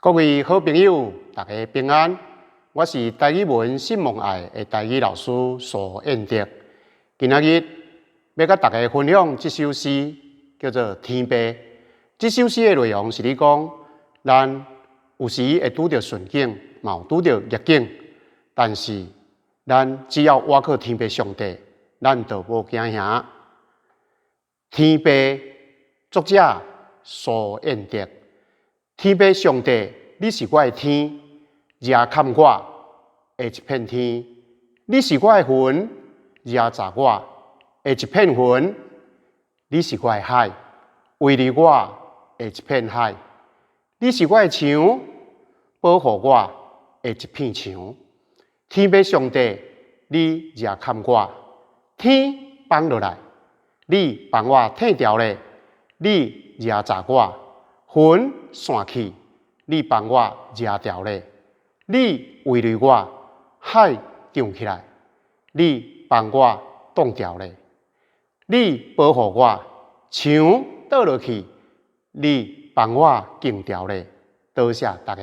各位好朋友，大家平安。我是台语文信望爱的台语老师苏彦德。今仔日要甲大家分享这首诗，叫做《天父》。这首诗的内容是咧讲，咱有时会拄着顺境，嘛有拄着逆境，但是咱只要倚靠天父上帝，咱就无惊吓。天父，作者苏彦德。天父上帝，你是我的天，夜看我的一片天；你是我的云，夜查我的一片云；你是我的海，围绕我的一片海；你是我的墙，保护我的一片墙。天父上帝，你夜看我，天放落来，你帮我退掉咧；你夜查我。云散去，你帮我遮掉咧；你围绕我，海涨起来，你帮我挡掉咧；你保护我，墙倒落去，你帮我敬掉咧。多谢大家。